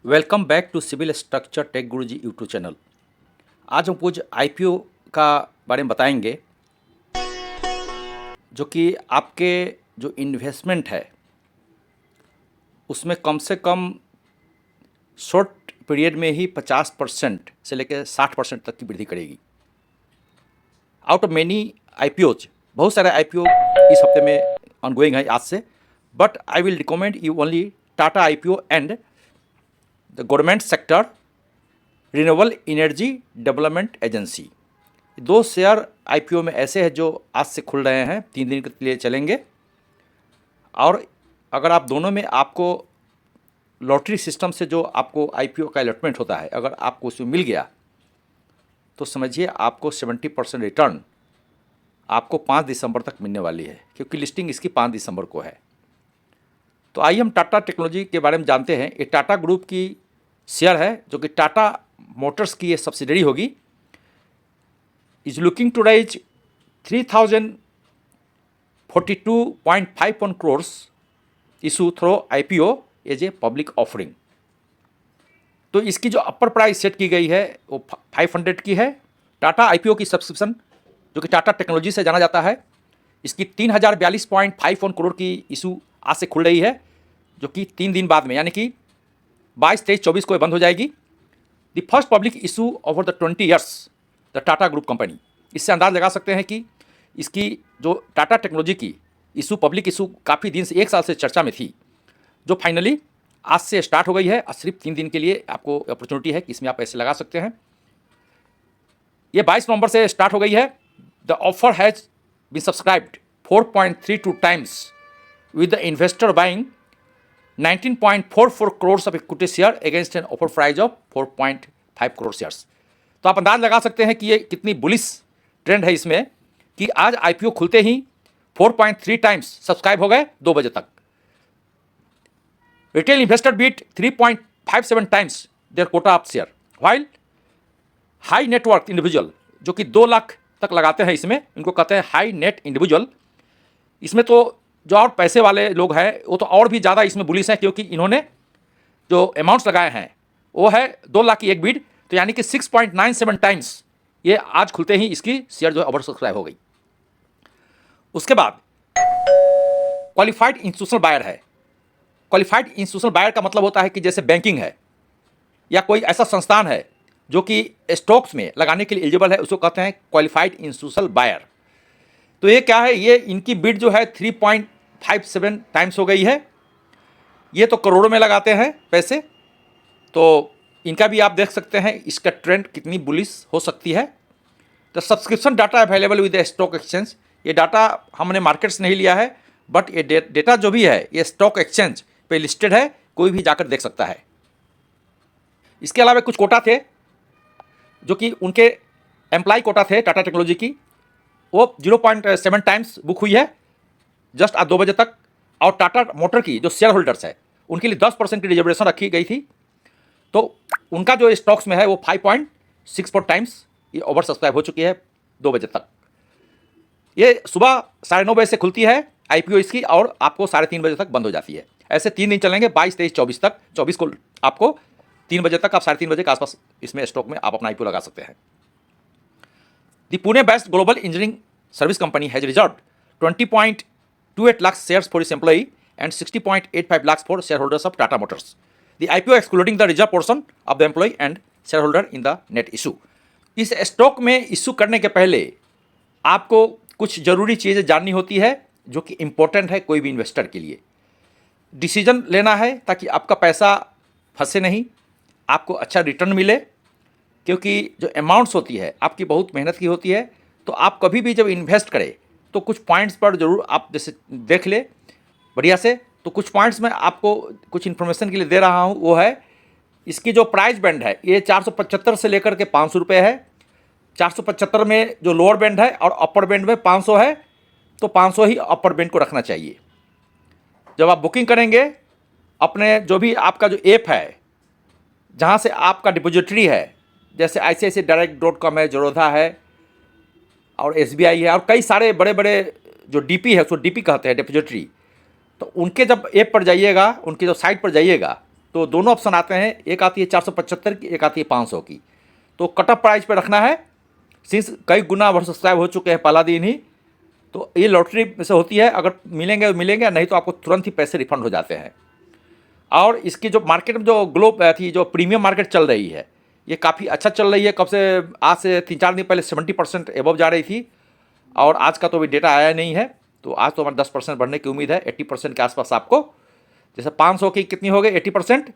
Welcome back to civil structure tech Guruji YouTube channel. आज हम कुछ आईपीओ का बारे में बताएंगे जो कि आपके जो इन्वेस्टमेंट है उसमें कम से कम शॉर्ट पीरियड में ही 50% से लेकर 60% तक की वृद्धि करेगी। आउट ऑफ मेनी आईपीओज, बहुत सारे आईपीओ इस हफ्ते में ऑनगोइंग है आज से, but I will recommend you only Tata IPO and the government sector renewable energy development agency. दो शेयर आईपीओ में ऐसे हैं जो आज से खुल रहे हैं, 3 दिन के लिए चलेंगे। और अगर आप दोनों में आपको लॉटरी सिस्टम से जो आपको आईपीओ का अलॉटमेंट होता है, अगर आपको उसमें मिल गया तो समझिए आपको 70% रिटर्न आपको 5 दिसंबर तक मिलने वाली है, क्योंकि लिस्टिंग इसकी 5 दिसंबर को है। तो आइए हम टाटा टेक्नोलॉजी के बारे में जानते हैं। ये टाटा ग्रुप की शेयर है जो कि टाटा मोटर्स की ये सब्सिडरी होगी। Is looking to raise 3042.51 crores issue through IPO as a public offering. तो इसकी जो अपर प्राइस सेट की गई है वो 500 की है। टाटा आईपीओ की सब्सक्रिप्शन जो कि टाटा टेक्नोलॉजी से जाना जाता है, इसकी 3042.51 करोड़ की इशू आज से खुल रही है, जो कि 3 दिन बाद में यानी कि 22, 23, 24 को बंद हो जाएगी। The first public issue over the 20 years the Tata group company. इससे अंदाज लगा सकते हैं कि इसकी जो टाटा टेक्नोलॉजी की इशू, पब्लिक इशू काफ़ी दिन से, 1 साल से चर्चा में थी, जो फाइनली आज से स्टार्ट हो गई है। और सिर्फ 3 दिन के लिए आपको अपॉर्चुनिटी है कि इसमें आप पैसे लगा सकते हैं। ये 22 नवंबर से स्टार्ट हो गई है। The offer has been subscribed 4.32 times with the investor buying 19.44 crores of equity share against an offer price of 4.5 crore shares। तो आप अंदाज लगा सकते हैं कि ये कितनी बुलिश ट्रेंड है इसमें, कि आज आईपीओ खुलते ही 4.3 टाइम्स सब्सक्राइब हो गए 2 बजे तक। Retail investor bid 3.57 times their quota of share, while high network individual जो कि 2 लाख तक लगाते हैं इसमें, इनको कहते हैं हाई नेट इंडिविजुअल। इसमें तो जो और पैसे वाले लोग हैं वो तो और भी ज़्यादा इसमें बुलिश हैं, क्योंकि इन्होंने जो अमाउंट्स लगाए हैं वो है 2 लाख की एक बीड, तो यानी कि 6.97 टाइम्स ये आज खुलते ही इसकी शेयर जो है ओवर सब्सक्राइब हो गई। उसके बाद क्वालिफाइड इंस्टीट्यूशनल बायर है। क्वालिफाइड इंस्टीट्यूशनल बायर का मतलब होता है कि जैसे बैंकिंग है या कोई ऐसा संस्थान है जो कि स्टॉक्स में लगाने के लिए एलिजिबल है, उसको कहते हैं क्वालिफाइड इंस्टीट्यूशनल बायर। तो ये क्या है, ये इनकी बिड जो है 3.57 टाइम्स हो गई है। ये तो करोड़ों में लगाते हैं पैसे, तो इनका भी आप देख सकते हैं इसका ट्रेंड कितनी बुलिश हो सकती है। तो subscription data available with the stock exchange. ये डाटा हमने मार्केट से नहीं लिया है, बट ये डेटा जो भी है ये स्टॉक एक्सचेंज पे लिस्टेड है, कोई भी जाकर देख सकता है। इसके अलावा कुछ कोटा थे जो कि उनके एम्प्लॉय कोटा थे टाटा टेक्नोलॉजी की, वो 0.7 टाइम्स बुक हुई है जस्ट आज 2 बजे तक। और टाटा मोटर की जो शेयर होल्डर्स है उनके लिए 10% की रिजर्वेशन रखी गई थी, तो उनका जो स्टॉक्स में है वो 5.64 टाइम्स ये ओवर सब्सक्राइब हो चुकी है 2 बजे तक। ये सुबह 9:30 बजे से खुलती है आईपीओ इसकी, और आपको 3:30 बजे तक बंद हो जाती है। ऐसे 3 दिन चलेंगे, 22, 23, 24 तक। 24 को आपको 3 बजे तक, आप 3:30 बजे के आसपास इसमें स्टॉक में आप अपना आईपीओ लगा सकते हैं। The Pune-based global engineering service company has reserved 20.28 lakhs shares for its employee and 60.85 lakhs for shareholders of Tata Motors. The IPO excluding the reserve portion of the employee and shareholder in the net issue. इस stock में issue करने के पहले आपको कुछ ज़रूरी चीज़ें जाननी होती है जो कि इम्पोर्टेंट है कोई भी इन्वेस्टर के लिए। डिसीजन लेना है ताकि आपका पैसा फंसे नहीं, आपको अच्छा रिटर्न मिले, क्योंकि जो अमाउंट्स होती है आपकी बहुत मेहनत की होती है। तो आप कभी भी जब इन्वेस्ट करें तो कुछ पॉइंट्स पर ज़रूर आप जैसे देख ले बढ़िया से। तो कुछ पॉइंट्स मैं आपको कुछ इन्फॉर्मेशन के लिए दे रहा हूँ, वो है इसकी जो प्राइस बैंड है ये 475 से लेकर के 500 रुपये है। 475 में जो लोअर बैंड है और अपर बैंड में 500 है, तो 500 ही अपर बैंड को रखना चाहिए। जब आप बुकिंग करेंगे अपने जो भी आपका जो ऐप है जहाँ से आपका डिपॉजिटरी है, जैसे ICICI-Direct.com है, ज़रोधा है और SBI है, और कई सारे बड़े बड़े जो DP है उसको DP कहते हैं डिपॉजिटरी। तो उनके जब ऐप पर जाइएगा, उनकी जो साइट पर जाइएगा, तो दोनों ऑप्शन आते हैं, एक आती है 475 की, एक आती है 500 की। तो कट ऑफ प्राइस पे रखना है, सिंस कई गुना ओवर सब्सक्राइब हो चुके हैं पहला दिन ही। तो ये लॉटरी में से होती है, अगर मिलेंगे मिलेंगे, नहीं तो आपको तुरंत ही पैसे रिफंड हो जाते हैं। और इसकी जो मार्केट में जो ग्लोब थी, जो प्रीमियम मार्केट चल रही है, ये काफ़ी अच्छा चल रही है। कब से, आज से 3-4 दिन पहले 70% एबव जा रही थी, और आज का तो अभी डेटा आया नहीं है। तो आज तो हमारे 10% बढ़ने की उम्मीद है, 80% के आसपास आपको। जैसे 500 की कितनी हो गई 80%,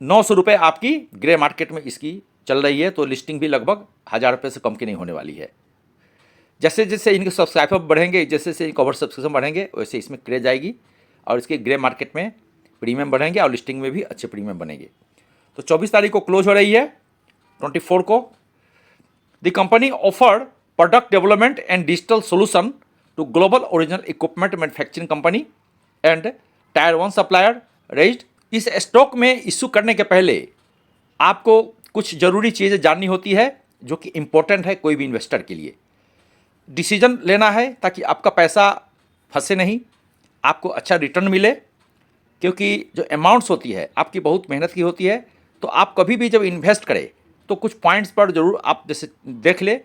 900 रुपये आपकी ग्रे मार्केट में इसकी चल रही है। तो लिस्टिंग भी लगभग 1000 रुपये से कम की नहीं होने वाली है। जैसे जैसे इनके सब्सक्राइबर बढ़ेंगे, जैसे जैसे इनके ओवर सब्सक्रिप्शन बढ़ेंगे, वैसे इसमें क्रेज आएगी और इसके ग्रे मार्केट में प्रीमियम बढ़ेंगे और लिस्टिंग में भी अच्छे प्रीमियम बनेंगे। तो 24 तारीख को क्लोज हो रही है, 24 को। The company offered product development and digital solution to global original equipment manufacturing company and tier 1 supplier raised. इस स्टॉक में इशू करने के पहले आपको कुछ ज़रूरी चीज़ें जाननी होती है, जो कि इम्पोर्टेंट है कोई भी इन्वेस्टर के लिए। डिसीजन लेना है ताकि आपका पैसा फंसे नहीं, आपको अच्छा रिटर्न मिले, क्योंकि जो अमाउंट्स होती है आपकी बहुत मेहनत की होती है। तो आप कभी भी जब इन्वेस्ट करें तो कुछ पॉइंट्स पर ज़रूर आप जैसे देख ले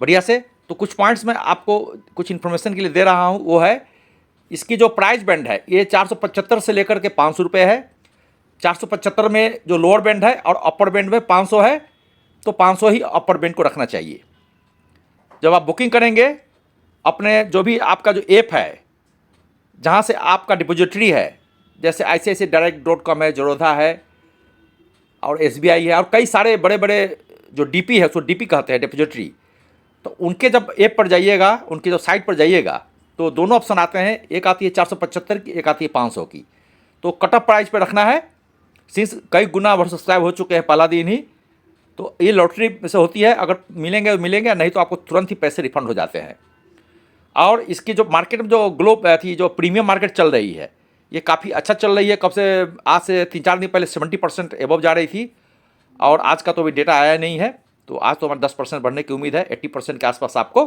बढ़िया से। तो कुछ पॉइंट्स मैं आपको कुछ इन्फॉर्मेशन के लिए दे रहा हूँ, वो है इसकी जो प्राइस बैंड है, ये 475 से लेकर के 500 रुपये है। 475 में जो लोअर बैंड है और अपर बैंड में 500 है, तो 500 ही अपर बैंड को रखना चाहिए। जब आप बुकिंग करेंगे अपने जो भी आपका जो ऐप है, जहाँ से आपका डिपॉजिटरी है, जैसे ICICIdirect.com है, ज़रोधा है और SBI है, और कई सारे बड़े बड़े जो DP है, उसको DP कहते हैं, डिपॉजिटरी। तो उनके जब ऐप पर जाइएगा, उनकी जो साइट पर जाइएगा, तो दोनों ऑप्शन आते हैं, एक आती है 475 की, एक आती है 500 की। तो कट ऑफ प्राइस पे रखना है, सिंस कई गुना ओवर सब्सक्राइब हो चुके हैं पहला दिन ही। तो ये लॉटरी में से होती है, अगर मिलेंगे मिलेंगे, नहीं तो आपको तुरंत ही पैसे रिफंड हो जाते हैं। और इसकी जो मार्केट में जो ग्लोब थी, जो प्रीमियम मार्केट चल रही है, ये काफ़ी अच्छा चल रही है। कब से, आज से 3-4 दिन पहले 70% एबव जा रही थी, और आज का तो अभी डेटा आया नहीं है। तो आज तो हमारे 10% बढ़ने की उम्मीद है, 80% के आसपास आपको।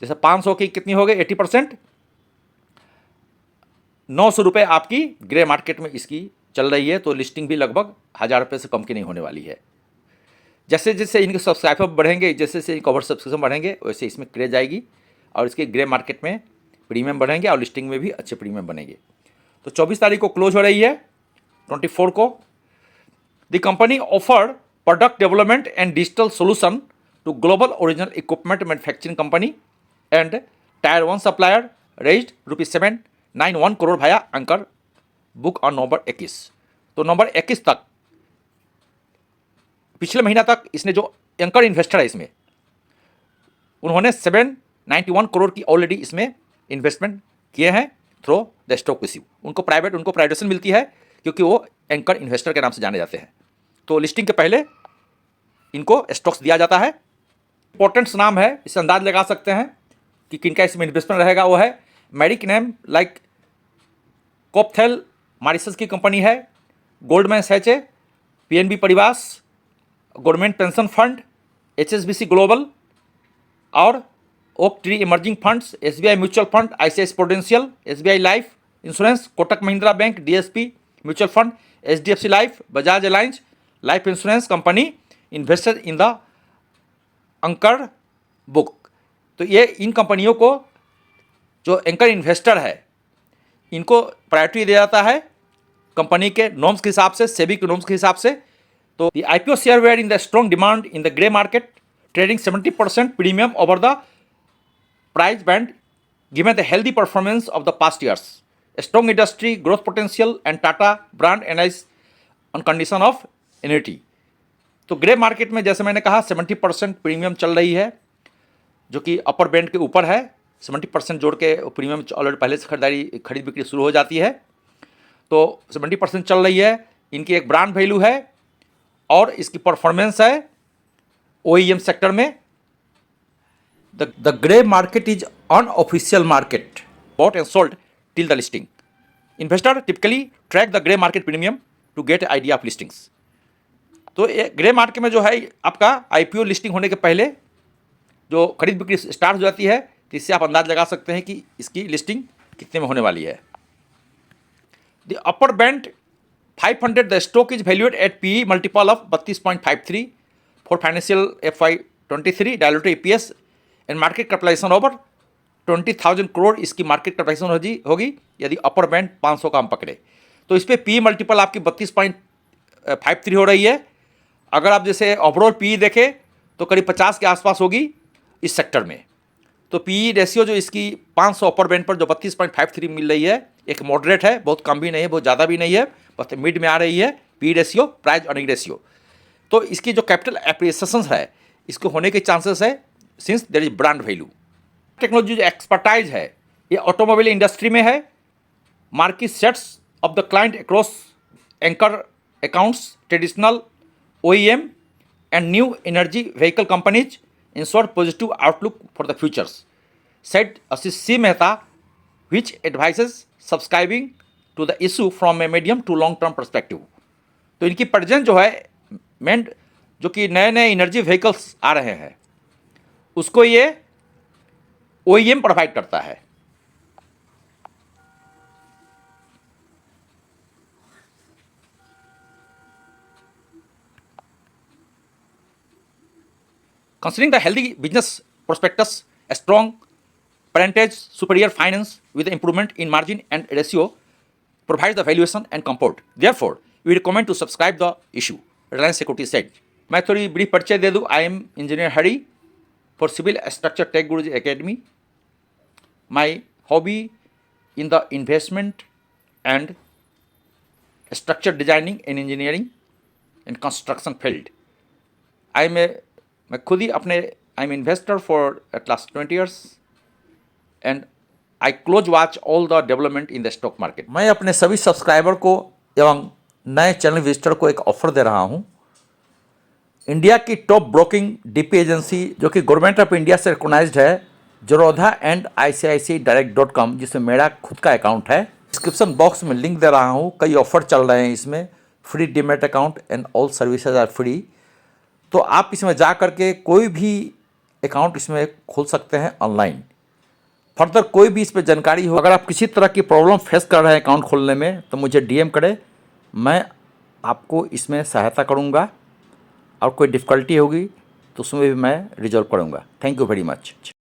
जैसे 500 की कितनी हो गई 80%, 900 रुपये आपकी ग्रे मार्केट में इसकी चल रही है। तो लिस्टिंग भी लगभग 1000 रुपये से कम की नहीं होने वाली है। जैसे जैसे इनके सब्सक्राइबर बढ़ेंगे, जैसे जैसे इनके ओवर सब्सक्रिप्शन बढ़ेंगे, वैसे इसमें क्रेज आएगी और इसके ग्रे मार्केट में प्रीमियम बढ़ेंगे और लिस्टिंग में भी अच्छे प्रीमियम बनेंगे। तो 24 तारीख को क्लोज हो रही है, 24 को। The company offered product development and digital solution to global original equipment manufacturing company and tier 1 supplier raised ₹791 crore भाया अंकर बुक ऑन नवंबर 21। तो नवंबर 21 तक, पिछले महीना तक, इसने जो एंकर इन्वेस्टर है इसमें, उन्होंने 791 करोड़ की ऑलरेडी इसमें इन्वेस्टमेंट किए हैं थ्रू द स्टॉक इश्यू। उनको प्राइवेटेशन मिलती है, क्योंकि वो एंकर इन्वेस्टर के नाम से जाने जाते हैं। तो लिस्टिंग के पहले इनको स्टॉक्स दिया जाता है। इंपॉर्टेंट्स नाम है, इससे अंदाज लगा सकते हैं कि किनका इसमें इन्वेस्टमेंट रहेगा। वो है मेडिक नेम, लाइक कोपथेल मॉरिशस की कंपनी है, Goldman Sachs, PNB Paribas, government pension fund, HSBC global और oak tree emerging funds, SBI mutual fund, ICICI Prudential, SBI life insurance, Kotak Mahindra bank, DSP mutual fund, HDFC life, Bajaj Allianz life insurance company invested in the anchor book. तो ये इन कंपनियों को जो anchor investor है, इनको priority दिया जाता है कंपनी के नॉर्म्स के हिसाब से, सेबी के नॉर्म्स के हिसाब से। तो the IPO share were in the strong demand in the grey market, trading 70% premium over the price band, given the healthy performance of the past years, strong industry growth potential and Tata brand analysis on condition of annuity। तो grey market में जैसे मैंने कहा 70% premium चल रही है, जो कि अपर बैंड के ऊपर है। 70% जोड़ के प्रीमियम ऑलरेडी पहले से खरीद बिक्री शुरू हो जाती है। तो 70% चल रही है। इनकी एक ब्रांड वैल्यू है और इसकी परफॉर्मेंस है OEM सेक्टर में। The grey market is unofficial market bought and sold till the listing. Investor typically track the grey market premium to get idea of listings. तो ये ग्रे मार्केट में जो है आपका IPO लिस्टिंग होने के पहले जो खरीद बिक्री स्टार्ट हो जाती है, तो इससे आप अंदाज लगा सकते हैं कि इसकी लिस्टिंग कितने में होने वाली है। The upper band 500, the stock is valued at PE multiple of 32.53 for financial FY23, diluted EPS and market capitalization over 20,000 crore इसकी मार्केट कैपिटलाइजेशन होगी यदि अपर बैंड 500 का हम पकड़े तो इस पर पी मल्टीपल आपकी 32.53 हो रही है। अगर आप जैसे ओवरऑल पी देखें तो करीब 50 के आसपास होगी इस सेक्टर में। तो पी रेशियो जो इसकी 500 अपर बैंड पर जो 32.53 मिल रही है एक मॉडरेट है, बहुत कम भी नहीं है, बहुत ज़्यादा भी नहीं है, बस मिड में आ रही है P ratio, price earning ratio. तो इसकी जो कैपिटल एप्रिसिएशन है इसको होने के चांसेस है since there is brand value. Technology जो एक्सपर्टाइज है ये ऑटोमोबाइल इंडस्ट्री में है। Market sets of the client across anchor accounts, traditional OEM and new energy vehicle companies ensure positive outlook for the futures, said Ashish C. Mehta, which advises subscribing to the issue from a medium to long term perspective। तो इनकी present जो है main जो कि नए नए energy vehicles आ रहे हैं उसको ये OEM प्रोवाइड करता है। Considering the healthy business prospectus, a strong parentage, superior finance with improvement in margin and ratio provides the valuation and comfort. Therefore, we recommend to subscribe the issue, Reliance Securities said। मैं थोड़ी brief परिचय दे दूँ। I am engineer Hari for civil structure tech Guruji academy. My hobby in the investment and structure designing in engineering and construction field. मैं खुद ही अपने I am investor for at last 20 years and I close watch all the development in the stock market. मैं अपने सभी subscriber को एवं नए चैनल विजिटर को एक ऑफर दे रहा हूं। इंडिया की टॉप ब्रोकिंग डीपी एजेंसी जो कि गवर्नमेंट ऑफ इंडिया से रिकॉग्नाइज्ड है, Zerodha एंड ICICIdirect.com, जिसमें मेरा खुद का अकाउंट है। डिस्क्रिप्शन बॉक्स में लिंक दे रहा हूं। कई ऑफर चल रहे हैं इसमें, free demat account and all services are free. तो आप इसमें जा करके कोई भी अकाउंट इसमें खोल सकते हैं ऑनलाइन। फर्दर कोई भी इस पर जानकारी हो, अगर आप किसी तरह की प्रॉब्लम फेस कर रहे हैं अकाउंट खोलने में तो मुझे DM करें, मैं आपको इसमें सहायता करूंगा और कोई डिफ़िकल्टी होगी तो उसमें भी मैं रिजॉल्व करूंगा। Thank you very much.